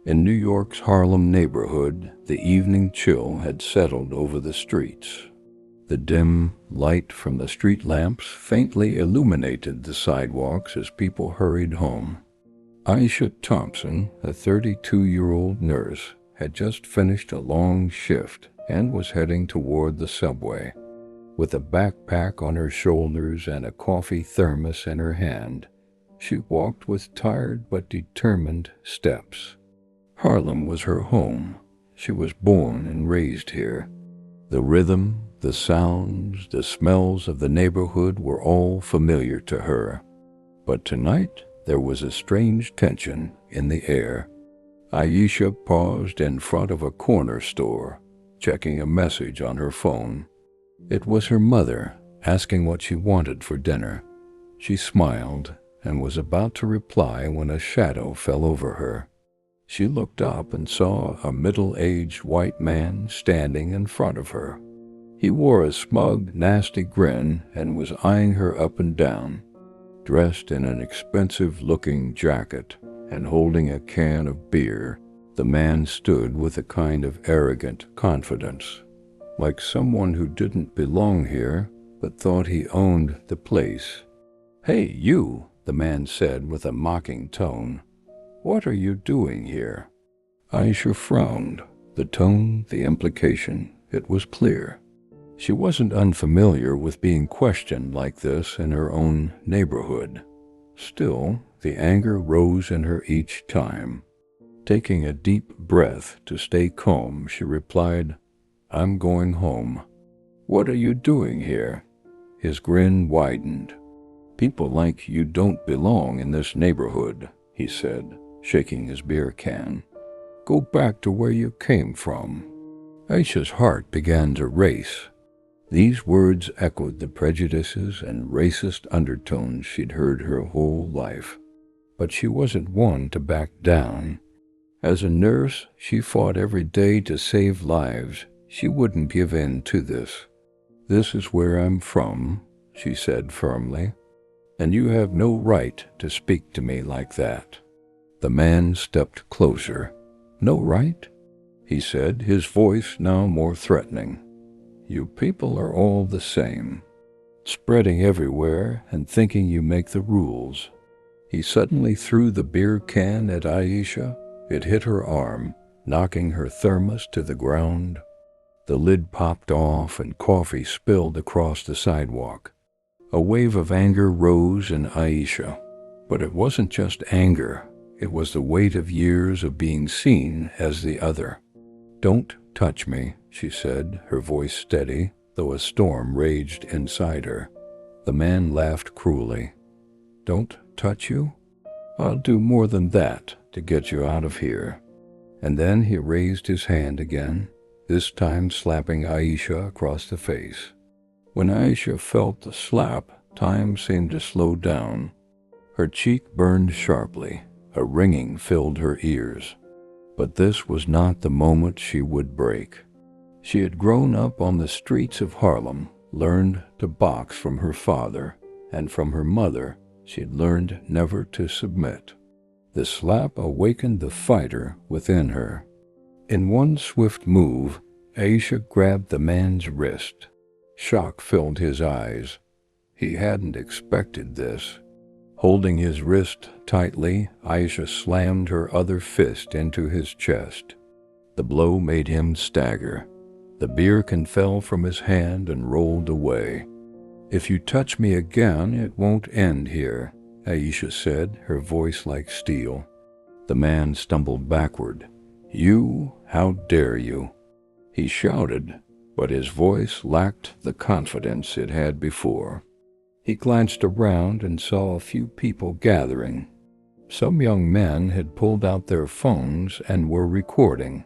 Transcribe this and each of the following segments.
In New York's Harlem neighborhood, the evening chill had settled over the streets. The dim light from the street lamps faintly illuminated the sidewalks as people hurried home. Aisha Thompson, a 32-year-old nurse, had just finished a long shift and was heading toward the subway. With a backpack on her shoulders and a coffee thermos in her hand, she walked with tired but determined steps. Harlem was her home. She was born and raised here. The rhythm, the sounds, the smells of the neighborhood were all familiar to her. But tonight, there was a strange tension in the air. Aisha paused in front of a corner store, checking a message on her phone. It was her mother, asking what she wanted for dinner. She smiled and was about to reply when a shadow fell over her. She looked up and saw a middle-aged white man standing in front of her. He wore a smug, nasty grin and was eyeing her up and down. Dressed in an expensive-looking jacket and holding a can of beer, the man stood with a kind of arrogant confidence, like someone who didn't belong here but thought he owned the place. "Hey, you," the man said with a mocking tone. "What are you doing here?" Aisha frowned. The tone, the implication, it was clear. She wasn't unfamiliar with being questioned like this in her own neighborhood. Still, the anger rose in her each time. Taking a deep breath to stay calm, she replied, "I'm going home." "What are you doing here?" His grin widened. "People like you don't belong in this neighborhood," he said, shaking his beer can. "Go back to where you came from." Aisha's heart began to race. These words echoed the prejudices and racist undertones she'd heard her whole life. But she wasn't one to back down. As a nurse, she fought every day to save lives. She wouldn't give in to this. "This is where I'm from," she said firmly, "and you have no right to speak to me like that." The man stepped closer. "No right?" he said, his voice now more threatening. "You people are all the same, spreading everywhere and thinking you make the rules." He suddenly threw the beer can at Aisha. It hit her arm, knocking her thermos to the ground. The lid popped off and coffee spilled across the sidewalk. A wave of anger rose in Aisha, but it wasn't just anger. It was the weight of years of being seen as the other. "Don't touch me," she said, her voice steady, though a storm raged inside her. The man laughed cruelly. "Don't touch you? I'll do more than that to get you out of here." And then he raised his hand again, this time slapping Aisha across the face. When Aisha felt the slap, time seemed to slow down. Her cheek burned sharply. A ringing filled her ears. But this was not the moment she would break. She had grown up on the streets of Harlem, learned to box from her father, and from her mother she had learned never to submit. The slap awakened the fighter within her. In one swift move, Aisha grabbed the man's wrist. Shock filled his eyes. He hadn't expected this. Holding his wrist tightly, Aisha slammed her other fist into his chest. The blow made him stagger. The beer can fell from his hand and rolled away. "If you touch me again, it won't end here," Aisha said, her voice like steel. The man stumbled backward. "You? How dare you?" He shouted, but his voice lacked the confidence it had before. He glanced around and saw a few people gathering. Some young men had pulled out their phones and were recording.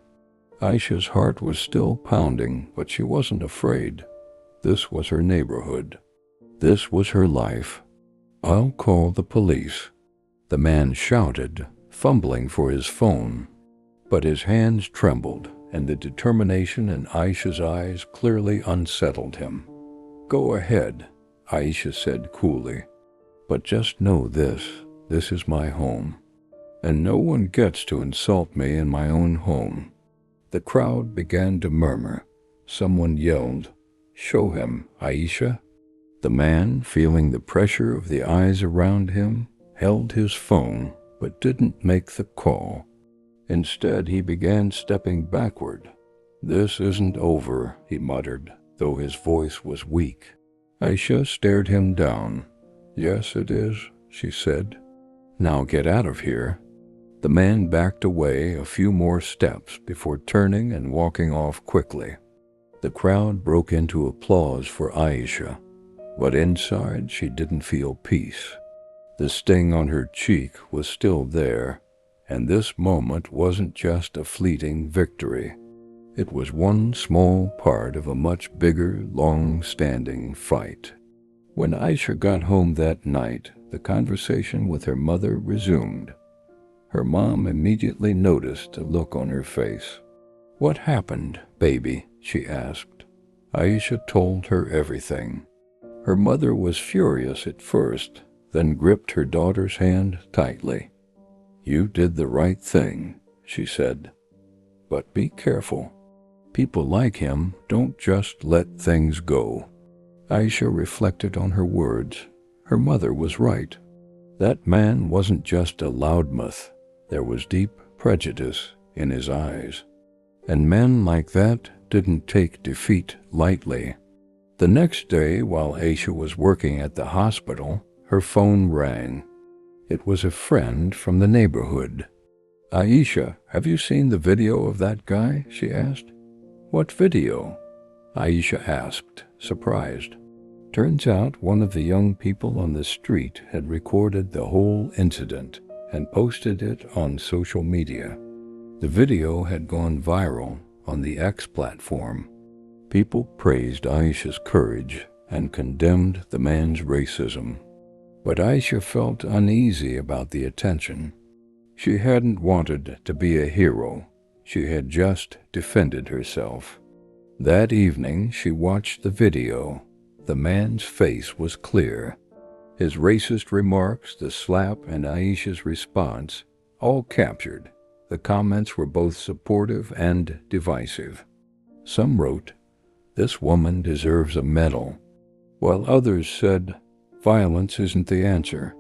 Aisha's heart was still pounding, but she wasn't afraid. This was her neighborhood. This was her life. "I'll call the police," the man shouted, fumbling for his phone. But his hands trembled, and the determination in Aisha's eyes clearly unsettled him. "Go ahead," Aisha said coolly. "But just know this is my home." and no one gets to insult me in my own home. The crowd began to murmur. Someone yelled, "Show him, Aisha." The man, feeling the pressure of the eyes around him, held his phone but didn't make the call. Instead, he began stepping backward. "This isn't over," he muttered, though his voice was weak. Aisha stared him down. "Yes, it is," she said. "Now get out of here." The man backed away a few more steps before turning and walking off quickly. The crowd broke into applause for Aisha, but inside she didn't feel peace. The sting on her cheek was still there, and this moment wasn't just a fleeting victory. It was one small part of a much bigger, long-standing fight. When Aisha got home that night, the conversation with her mother resumed. Her mom immediately noticed a look on her face. "What happened, baby?" she asked. Aisha told her everything. Her mother was furious at first, then gripped her daughter's hand tightly. "You did the right thing," she said. "But be careful. People like him don't just let things go." Aisha reflected on her words. Her mother was right. That man wasn't just a loudmouth. There was deep prejudice in his eyes. And men like that didn't take defeat lightly. The next day, while Aisha was working at the hospital, her phone rang. It was a friend from the neighborhood. "Aisha, have you seen the video of that guy?" she asked. "What video?" Aisha asked, surprised. Turns out one of the young people on the street had recorded the whole incident and posted it on social media. The video had gone viral on the X platform. People praised Aisha's courage and condemned the man's racism. But Aisha felt uneasy about the attention. She hadn't wanted to be a hero. She had just defended herself. That evening, she watched the video. The man's face was clear. His racist remarks, the slap, and Aisha's response, all captured. The comments were both supportive and divisive. Some wrote, "This woman deserves a medal," while others said, "Violence isn't the answer."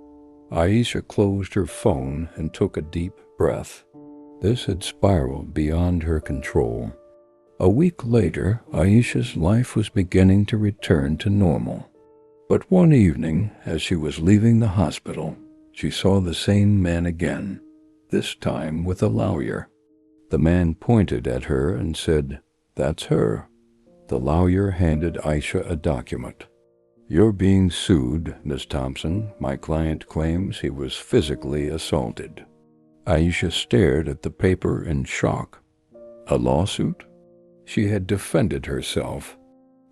Aisha closed her phone and took a deep breath. This had spiraled beyond her control. A week later, Aisha's life was beginning to return to normal. But one evening, as she was leaving the hospital, she saw the same man again, this time with a lawyer. The man pointed at her and said, "That's her." The lawyer handed Aisha a document. "You're being sued, Miss Thompson. My client claims he was physically assaulted." Aisha stared at the paper in shock. A lawsuit? She had defended herself,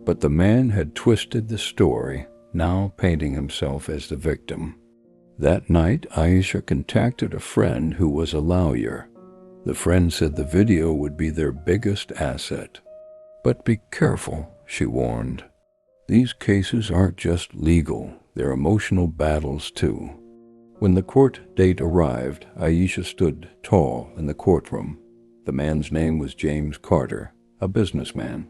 but the man had twisted the story, now painting himself as the victim. That night, Aisha contacted a friend who was a lawyer. The friend said the video would be their biggest asset. "But be careful," she warned. "These cases aren't just legal, they're emotional battles too." When the court date arrived, Aisha stood tall in the courtroom. The man's name was James Carter, a businessman.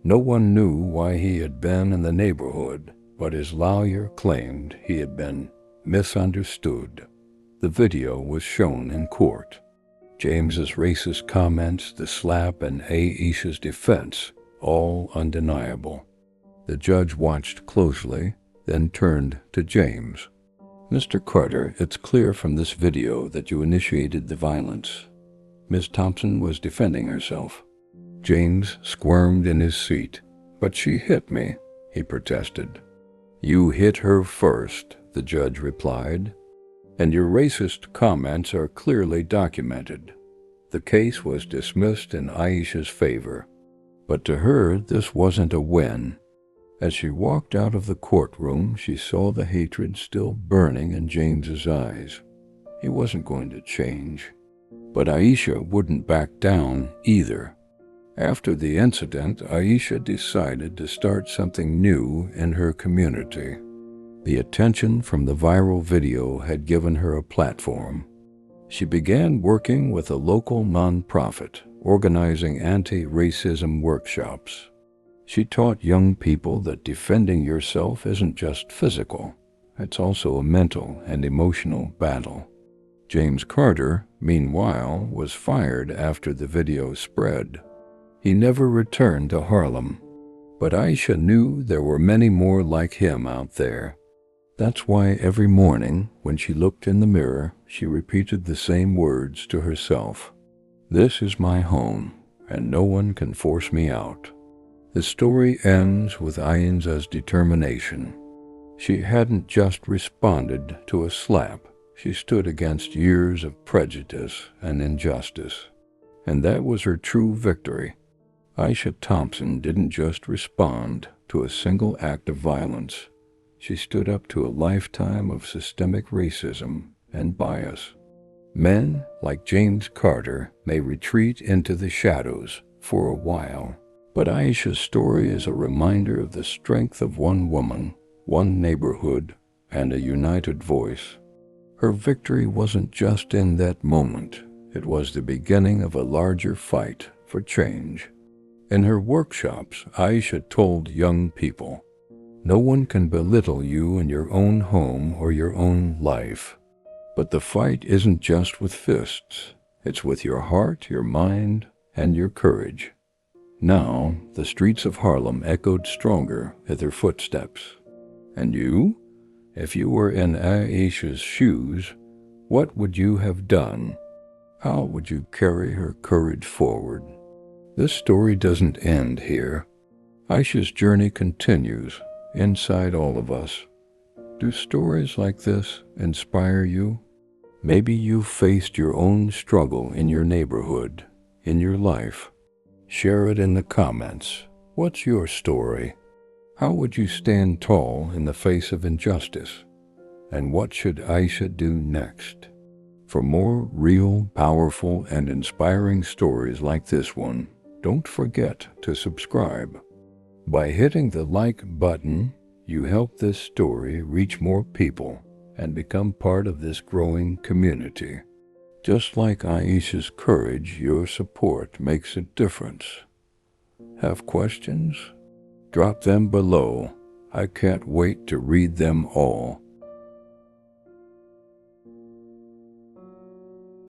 No one knew why he had been in the neighborhood, but his lawyer claimed he had been misunderstood. The video was shown in court. James's racist comments, the slap, and Aisha's defense, all undeniable. The judge watched closely, then turned to James. "Mr. Carter, it's clear from this video that you initiated the violence." Miss Thompson was defending herself. James squirmed in his seat. "But she hit me," he protested. "You hit her first," the judge replied, "and your racist comments are clearly documented." The case was dismissed in Aisha's favor, but to her this wasn't a win. As she walked out of the courtroom, she saw the hatred still burning in James's eyes. He wasn't going to change. But Aisha wouldn't back down either. After the incident, Aisha decided to start something new in her community. The attention from the viral video had given her a platform. She began working with a local nonprofit, organizing anti-racism workshops. She taught young people that defending yourself isn't just physical, it's also a mental and emotional battle. James Carter, meanwhile, was fired after the video spread. He never returned to Harlem, but Aisha knew there were many more like him out there. That's why every morning, when she looked in the mirror, she repeated the same words to herself. "This is my home, and no one can force me out." The story ends with Aisha's determination. She hadn't just responded to a slap. She stood against years of prejudice and injustice. And that was her true victory. Aisha Thompson didn't just respond to a single act of violence. She stood up to a lifetime of systemic racism and bias. Men like James Carter may retreat into the shadows for a while, but Aisha's story is a reminder of the strength of one woman, one neighborhood, and a united voice. Her victory wasn't just in that moment. It was the beginning of a larger fight for change. In her workshops, Aisha told young people, "No one can belittle you in your own home or your own life. But the fight isn't just with fists. It's with your heart, your mind, and your courage." Now, the streets of Harlem echoed stronger at their footsteps. And you? If you were in Aisha's shoes, what would you have done? How would you carry her courage forward? This story doesn't end here. Aisha's journey continues inside all of us. Do stories like this inspire you? Maybe you faced your own struggle in your neighborhood, in your life. Share it in the comments. What's your story? How would you stand tall in the face of injustice? And what should Aisha do next? For more real, powerful, and inspiring stories like this one, don't forget to subscribe. By hitting the like button, you help this story reach more people and become part of this growing community. Just like Aisha's courage, your support makes a difference. Have questions? Drop them below. I can't wait to read them all.